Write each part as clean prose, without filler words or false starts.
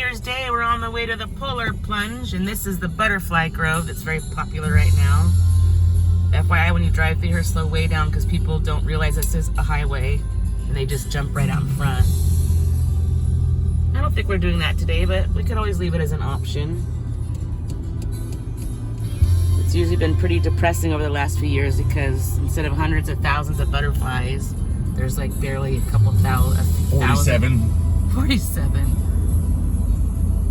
Mother's Day, we're on the way to the Polar Plunge, and this is the Butterfly Grove that's very popular right now. FYI, when you drive through here, slow way down because people don't realize this is a highway, and they just jump right out in front. I don't think we're doing that today, but we could always leave it as an option. It's usually been pretty depressing over the last few years because instead of hundreds of thousands of butterflies, there's like barely a couple thousand. 47. 47.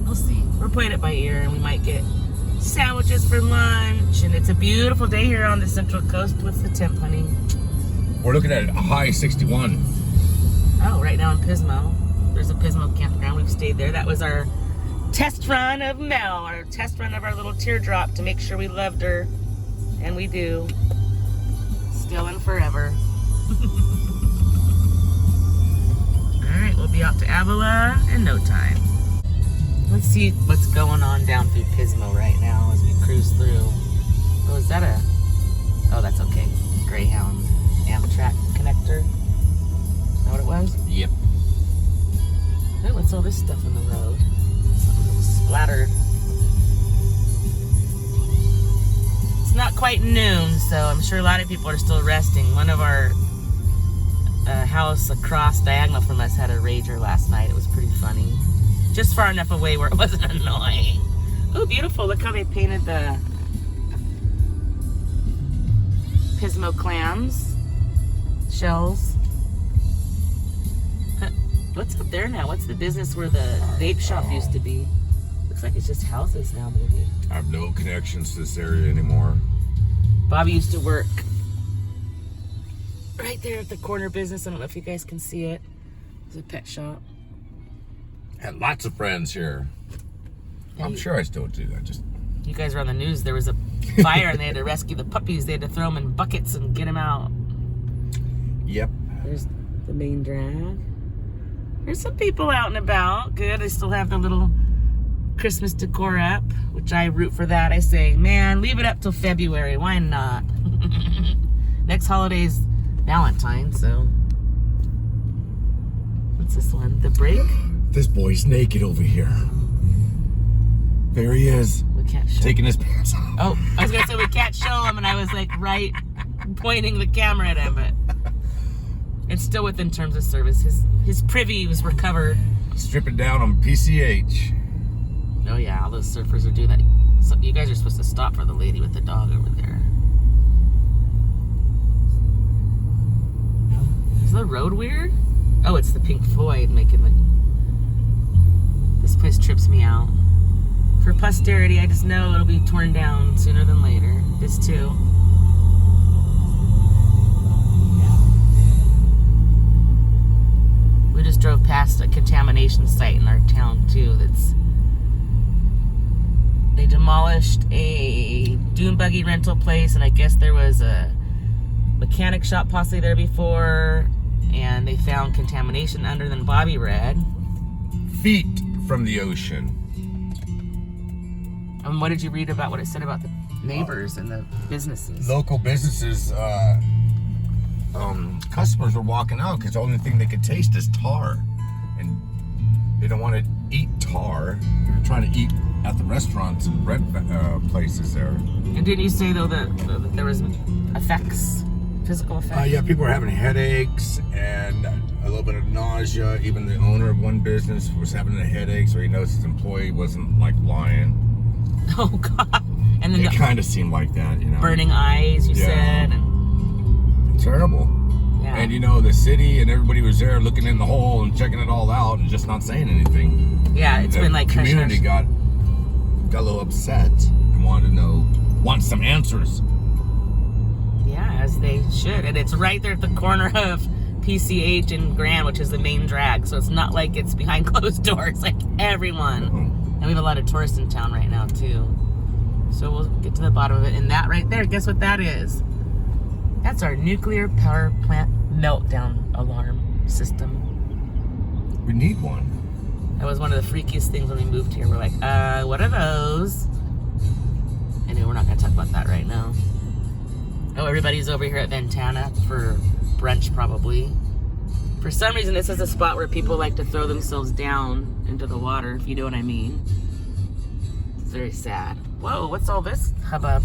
We'll see. We're playing it by ear, and we might get sandwiches for lunch. And it's a beautiful day here on the Central Coast. What's the temp, honey? We're looking at a high 61. Oh, right now in Pismo. There's a Pismo campground. We've stayed there. That was our test run of Mel, our test run of our little teardrop to make sure we loved her. And we do. Still and forever. Alright, we'll be out to Avila in no time. Let's see what's going on down through Pismo right now as we cruise through. Oh, is that a... Oh, that's okay. Greyhound Amtrak connector. Is that what it was? Yep. Oh, what's all this stuff on the road? Something splattered. It's not quite noon, so I'm sure a lot of people are still resting. One of our house across diagonal from us had a rager last night. It was pretty funny. Just far enough away where it wasn't annoying. Oh, beautiful. Look how they painted the Pismo clams. Shells. What's up there now? What's the business where the vape shop used to be? Looks like it's just houses now, maybe. I have no connections to this area anymore. Bobby used to work right there at the corner business. I don't know if you guys can see it. It's a pet shop. Had lots of friends here. I'm sure I still do. You guys were on the news. There was a fire and they had to rescue the puppies. They had to throw them in buckets and get them out. Yep. There's the main drag. There's some people out and about. Good. I still have the little Christmas decor up, which I root for that. I say, man, leave it up till February. Why not? Next holiday's Valentine's, so. What's this one? The break? This boy's naked over here. There he is. We can't show taking his pants off. Oh, I was gonna say we can't show him, and I was like right pointing the camera at him, but it's still within terms of service. His privy was recovered. Stripping down on PCH. Oh yeah, all those surfers are doing that. So you guys are supposed to stop for the lady with the dog over there. Is the road weird? Oh, it's the Pink Floyd making the... This place trips me out. For posterity, I just know it'll be torn down sooner than later. This too. We just drove past a contamination site in our town too. They demolished a dune buggy rental place, and I guess there was a mechanic shop possibly there before, and they found contamination under than Bobby read. Feet from the ocean. And what did you read about what it said about the neighbors and the businesses? Local businesses, customers were walking out because the only thing they could taste is tar. And they don't want to eat tar. They're trying to eat at the restaurants and bread places there. And didn't you say, though, that there was effects, physical effects? Yeah, people were having headaches and a little bit of nausea. Even the owner of one business was having a headache, so he noticed his employee wasn't, like, lying. Oh, God. And then it kind of seemed like that, you know. Burning eyes, you said. And terrible. Yeah. And, you know, the city and everybody was there looking in the hole and checking it all out and just not saying anything. Yeah, it's been like... The community got a little upset and wanted some answers. Yeah, as they should. And it's right there at the corner of PCH and Grand, which is the main drag. So it's not like it's behind closed doors. Like everyone. And we have a lot of tourists in town right now too. So we'll get to the bottom of it. And that right there, guess what that is? That's our nuclear power plant meltdown alarm system. We need one. That was one of the freakiest things when we moved here. We're like, what are those? Anyway, we're not going to talk about that right now. Oh, everybody's over here at Ventana for brunch probably. For some reason, this is a spot where people like to throw themselves down into the water, if you know what I mean. It's very sad. Whoa, what's all this hubbub?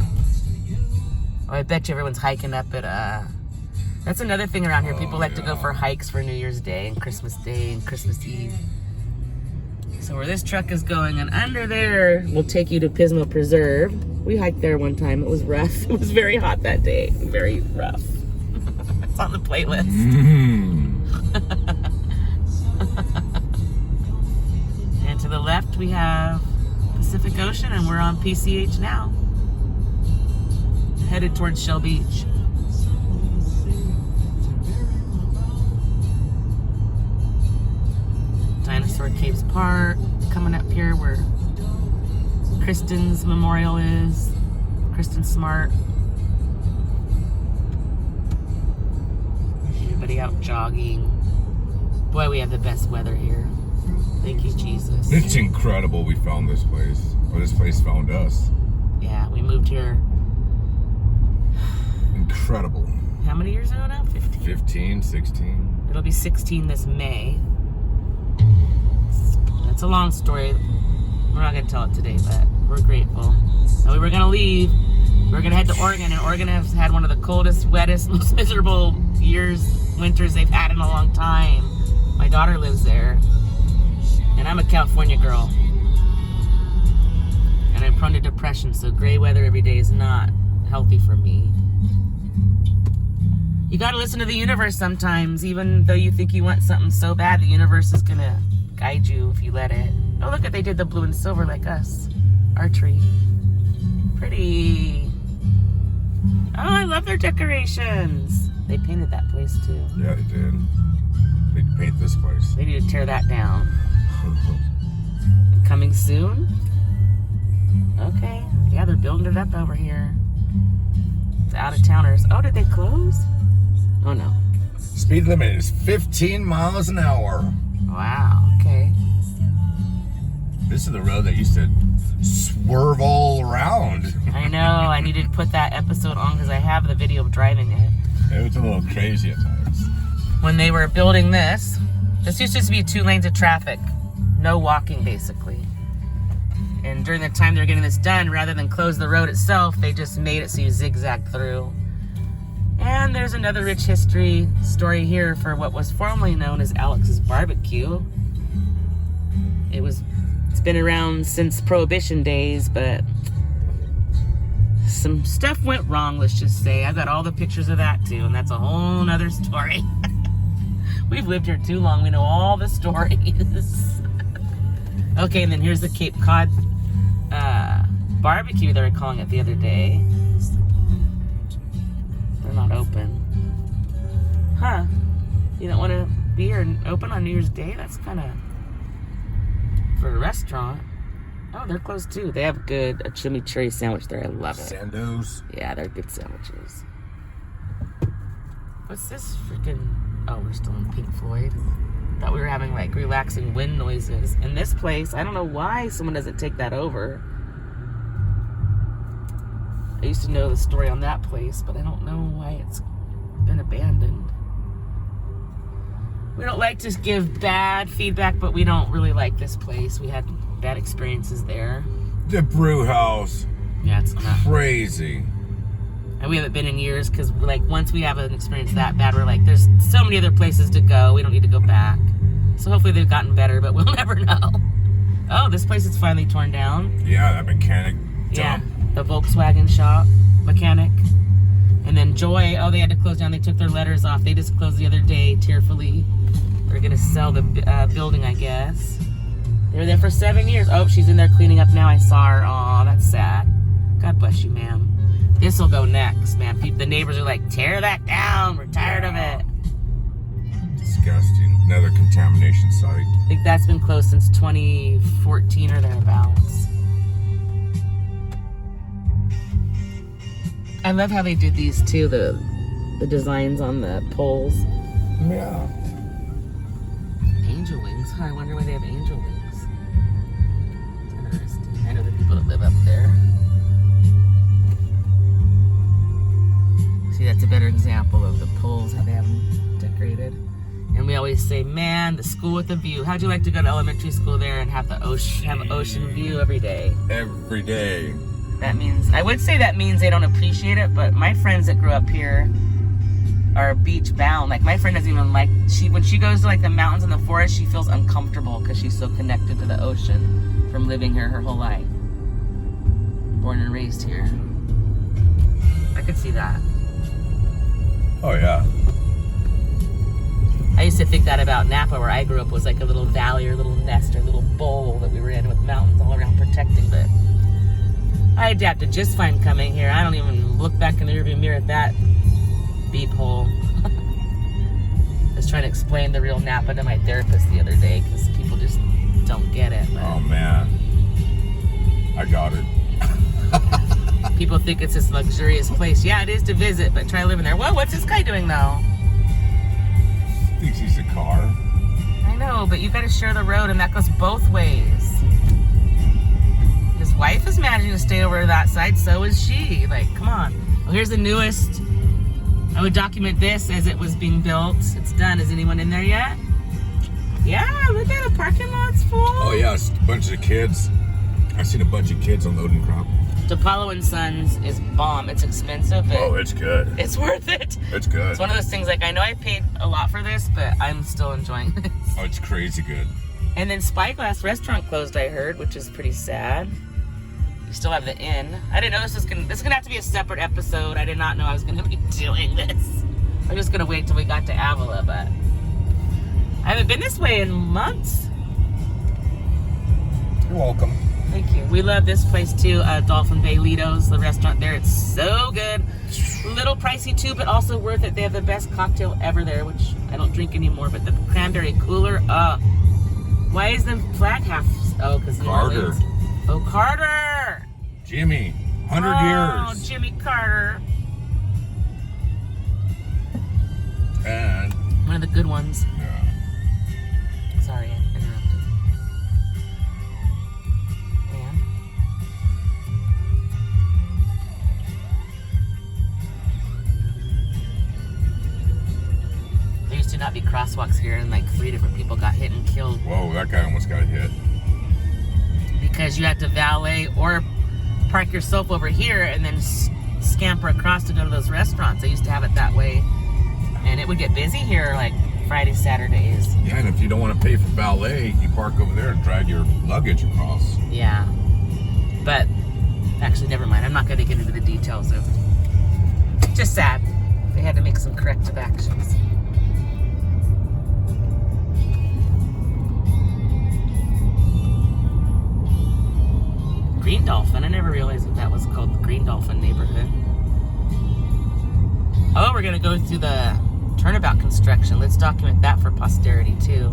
Oh, I bet you everyone's hiking up at, that's another thing around here. People like to go for hikes for New Year's Day and Christmas Day and Christmas Eve. So where this truck is going, and under there will take you to Pismo Preserve. We hiked there one time. It was rough. It was very hot that day. Very rough. It's on the playlist. And to the left we have Pacific Ocean, and we're on PCH now. Headed towards Shell Beach. Dinosaur Caves Park, coming up here where Kristen's memorial is. Kristen Smart. Everybody out jogging. Boy, we have the best weather here. Thank you, Jesus. It's incredible we found this place. Or this place found us. Yeah, we moved here. Incredible. How many years ago now? 15? 15, 16. It'll be 16 this May. That's a long story. We're not going to tell it today, but we're grateful. So we were going to leave. We were going to head to Oregon, and Oregon has had one of the coldest, wettest, most miserable winters they've had in a long time. My daughter lives there, and I'm a California girl. And I'm prone to depression, so gray weather every day is not healthy for me. You got to listen to the universe sometimes, even though you think you want something so bad, the universe is going to guide you if you let it. Oh, look at, they did the blue and silver like us. Archery. Pretty. Oh, I love their decorations. They painted that place too. Yeah, they did. They paint this place. They need to tear that down. Coming soon? Okay. Yeah, they're building it up over here. It's out of towners. Oh, did they close? Oh no. Speed limit is 15 miles an hour. Wow, okay. This is the road that used to swerve all around. I know, I needed to put that episode on because I have the video of driving it. It was a little crazy at times. When they were building this used to be 2 lanes of traffic. No walking, basically. And during the time they were getting this done, rather than close the road itself, they just made it so you zigzag through. And there's another rich history story here for what was formerly known as Alex's Barbecue. It's been around since Prohibition days, but some stuff went wrong, let's just say. I've got all the pictures of that too, and that's a whole nother story. We've lived here too long, we know all the stories. Okay, and then here's the Cape Cod barbecue they were calling it the other day. They're not open. Huh. You don't want to be here open on New Year's Day? That's kind of... For a restaurant. Oh, they're closed too. They have a chimichurri sandwich there. I love it. Sandos. Yeah, they're good sandwiches. What's this freaking... Oh, we're still in Pink Floyd. Thought we were having like relaxing wind noises. In this place, I don't know why someone doesn't take that over. I used to know the story on that place, but I don't know why it's been abandoned. We don't like to give bad feedback, but we don't really like this place. We had bad experiences there. The brew house. Yeah, it's not crazy. And we haven't been in years because, like, once we have an experience that bad, we're like, there's so many other places to go. We don't need to go back. So hopefully they've gotten better, but we'll never know. Oh, this place is finally torn down. Yeah, that mechanic dump. Yeah, the Volkswagen shop mechanic. And then Joy, oh, they had to close down. They took their letters off. They just closed the other day, tearfully. They're going to sell the building, I guess. They were there for 7 years. Oh, she's in there cleaning up now. I saw her. Aw, that's sad. God bless you, ma'am. This will go next, man. The neighbors are like, tear that down. We're tired of it. Disgusting. Another contamination site. I think that's been closed since 2014 or thereabouts. I love how they did these too, the designs on the poles. Yeah. Angel wings. Huh, I wonder why they have angel wings. It's interesting. I know the people that live up there. See, that's a better example of the poles, how they have them decorated. And we always say, man, the school with the view. How'd you like to go to elementary school there and have the ocean view every day? Every day. That means, I would say that means they don't appreciate it, but my friends that grew up here are beach bound. Like my friend doesn't even like, when she goes to like the mountains and the forest, she feels uncomfortable because she's so connected to the ocean from living here her whole life. Born and raised here. I could see that. Oh yeah. I used to think that about Napa, where I grew up, was like a little valley or little nest or little bowl that we were in with mountains all around protecting, but I adapted just fine coming here. I don't even look back in the rearview mirror at that beep hole. I was trying to explain the real Napa to my therapist the other day because people just don't get it. Oh man, I got it. People think it's this luxurious place. Yeah, it is to visit, but try living there. Whoa, what's this guy doing though? Thinks he's a car. I know, but you got to share the road, and that goes both ways. His wife is managing to stay over to that side, so is she. Like, come on. Well, here's the newest. I would document this as it was being built. It's done. Is anyone in there yet? Yeah, look at the parking lot's full. Oh yeah, it's a bunch of kids. I've seen a bunch of kids unloading crop. DePaulo & Sons is bomb. It's expensive, but Oh, it's good. it's worth it. It's good. It's one of those things, like, I know I paid a lot for this, but I'm still enjoying this. Oh, it's crazy good. And then Spyglass Restaurant closed, I heard, which is pretty sad. You still have the inn. I didn't know this is gonna have to be a separate episode. I did not know I was gonna be doing this. I'm just gonna wait till we got to Avila, but I haven't been this way in months. You're welcome. Thank you. We love this place too, Dolphin Bay Lido's, the restaurant there. It's so good. A little pricey too, but also worth it. They have the best cocktail ever there, which I don't drink anymore, but the cranberry cooler, why is the flag half? Oh, because Carter. Oh, Carter! Jimmy, 100 Oh, years. Jimmy Carter. And One of the good ones. yeah. Sorry, I interrupted. And? There used to not be crosswalks here, and like 3 different people got hit and killed Whoa, that guy almost got hit. because you had to valet or park yourself over here and then scamper across to go to those restaurants. They used to have it that way, and it would get busy here like Fridays, Saturdays. Yeah, and if you don't want to pay for valet, you park over there and drag your luggage across. Yeah, but actually, never mind. I'm not going to get into the details of. Just sad. They had to make some corrective actions. Green Dolphin. I never realized that was called the Green Dolphin neighborhood. Oh, we're going to go through the turnabout construction. Let's document that for posterity, too.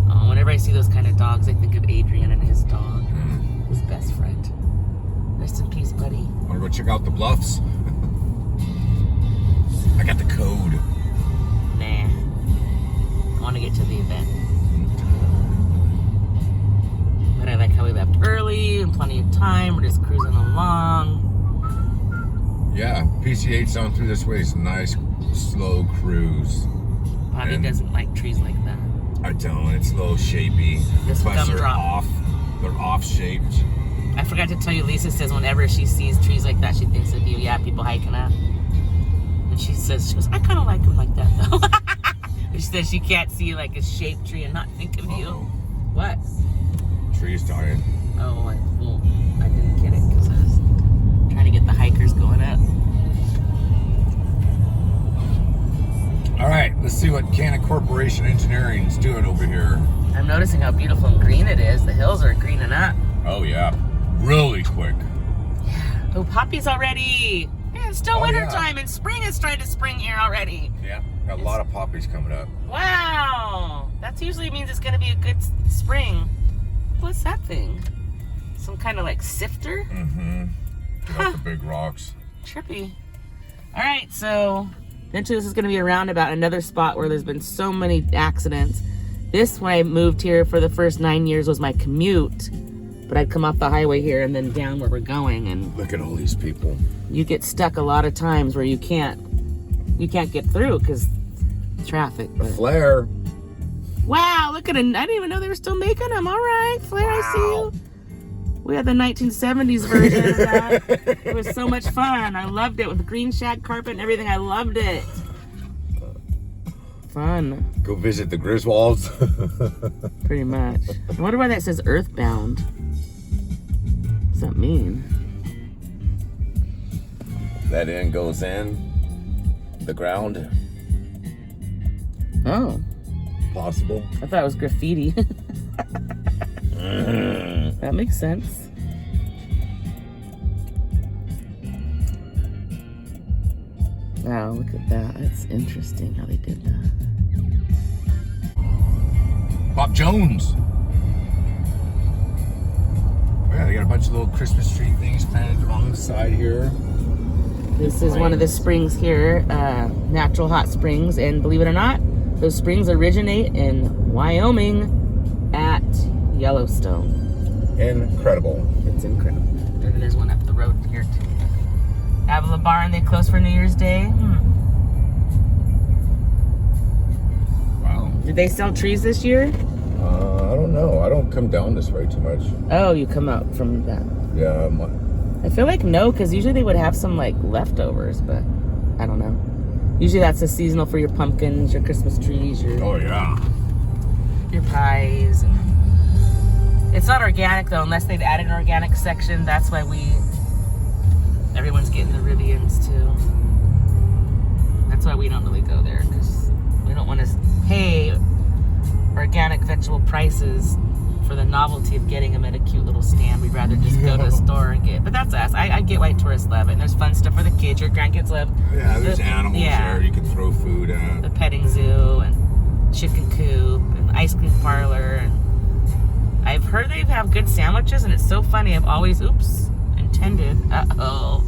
Oh, whenever I see those kind of dogs, I think of Adrian and his dog, his best friend. Rest in peace, buddy. Want to go check out the bluffs? I got the code. Nah. I want to get to the event. But I like how we left early and plenty of time. We're just cruising along. Yeah, PCH on through this way is a nice, slow cruise. Bobby And- doesn't like trees like that. I don't. It's a little shapey. This Plus, they're gumdrop. off. They're off shaped. I forgot to tell you, Lisa says whenever she sees trees like that, she thinks of you. Yeah, people hiking up. And she goes, I kind of like them like that, though. She says she can't see like a shaped tree and not think of you. Uh-oh. What? Trees dying. Oh, I didn't get it because I was trying to get the hikers going up. All right, let's see what Cannon Corporation Engineering is doing over here. I'm noticing how beautiful and green it is. The hills are greening up. Oh yeah, really quick. Oh, poppies already. Man, it's still Oh, winter yeah. time and spring is trying to spring here already. Yeah, got a lot of poppies coming up. Wow. That usually means it's going to be a good spring. What's that thing? Some kind of like sifter? Mm-hmm. Get off the big rocks. Trippy. All right, so eventually this is going to be a roundabout, another spot where there's been so many accidents. This, when I moved here for the first 9 years, was my commute. But I'd come off the highway here and then down where we're going, and Look at all these people. you get stuck a lot of times where you can't get through because traffic. A But... flare. Wow, look at it. I didn't even know they were still making them. All right, Flair, I see you. We had the 1970s version of that. It was so much fun. I loved it with the green shag carpet and everything. I loved it. Fun. Go visit the Griswolds. Pretty much. I wonder why that says Earthbound. What does that mean? That end goes in the ground. Oh. Possible. I thought it was graffiti. That makes sense. Wow, look at that. That's interesting how they did that. Bob Jones. Oh, yeah, they got a bunch of little Christmas tree things planted along the side here. This is one of the springs here, natural hot springs, and believe it or not, those springs originate in Wyoming at Yellowstone. Incredible. It's incredible. And there's one up the road here too. Avila Barn, they close for New Year's Day. Wow. Did they sell trees this year? I don't know. I don't come down this way too much. Oh, you come up from that. Yeah. I feel like no, because usually they would have some like leftovers, but I don't know. Usually that's a seasonal for your pumpkins, your Christmas trees, Oh yeah. your pies. And it's not organic though, unless they've added an organic section. That's why everyone's getting the Rivians too. That's why we don't really go there, because we don't want to pay organic vegetable prices for the novelty of getting them at a cute little stand. We'd rather just go to a store and get. But that's us. I get why tourists love it. And there's fun stuff for the kids. Your grandkids love. Yeah, there's animals there you can throw food at. The petting zoo and chicken coop and ice cream parlor. And I've heard they have good sandwiches, and it's so funny. I've always, intended. Uh-oh.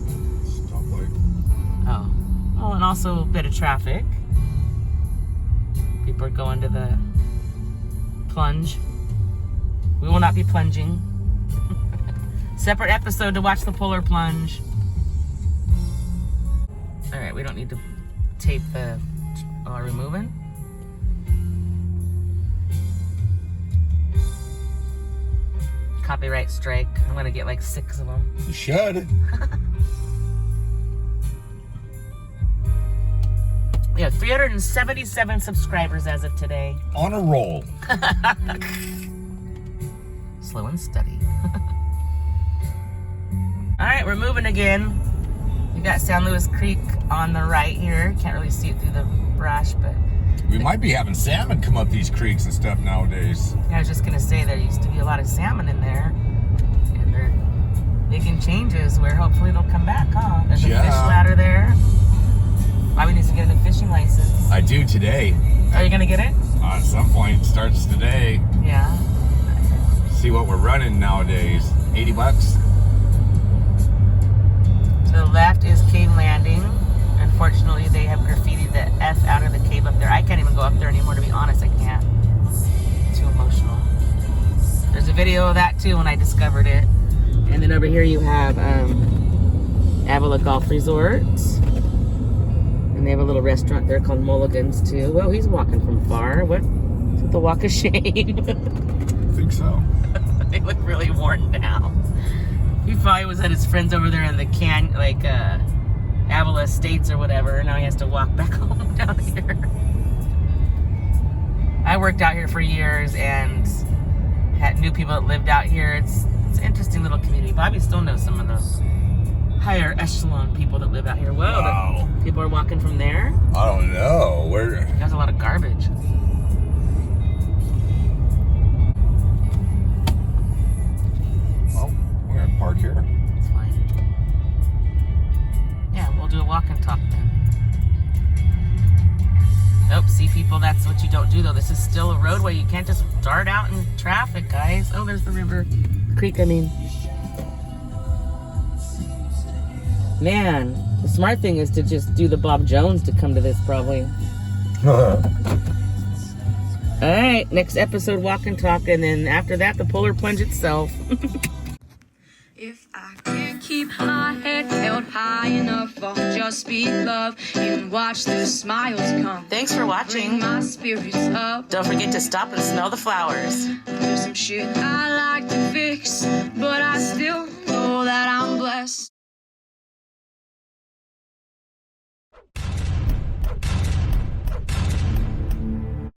Stoplight. Oh. Oh, and also a bit of traffic. People are going to the plunge. We will not be plunging. Separate episode to watch the polar plunge. All right, we don't need to tape the... Oh, are we moving? Copyright strike. I'm gonna get like 6 of them. You should. We have 377 subscribers as of today. On a roll. Slow and steady. All right, we're moving again. We got San Luis Creek on the right here. Can't really see it through the brush, but We might be having salmon come up these creeks and stuff nowadays. I was just gonna say there used to be a lot of salmon in there, and they're making changes where hopefully they'll come back, huh? There's a fish ladder there. Bobby needs to get a new fishing license. I do today. Are you gonna get it? At some point, it starts today. Yeah. See what we're running nowadays. 80 bucks. To the left is Cave Landing. Unfortunately, they have graffitied the F out of the cave up there. I can't even go up there anymore, to be honest. I can't. Too emotional. There's a video of that too when I discovered it. And then over here you have Avila Golf Resort. And they have a little restaurant there called Mulligan's too. Well, he's walking from far. What? Is it the walk of shame? I think so. They look really worn down. He probably was at his friends over there in the Avila Estates or whatever. Now he has to walk back home down here. I worked out here for years and knew people that lived out here. It's an interesting little community. Bobby still knows some of those higher echelon people that live out here. Whoa, Wow. People are walking from there. I don't know. There's a lot of garbage. Well, we're gonna park here. It's fine. Yeah, we'll do a walk and talk then. Nope, see people, that's what you don't do though. This is still a roadway. You can't just dart out in traffic, guys. Oh, there's the river. Creek, I mean. Man, the smart thing is to just do the Bob Jones to come to this probably. All right, next episode, walk and talk, and then after that, the polar plunge itself. If I can't keep my head held high enough. I'll just be love and watch the smiles come. Thanks for watching. Bring my spirits up. Don't forget to stop and smell the flowers. There's some shit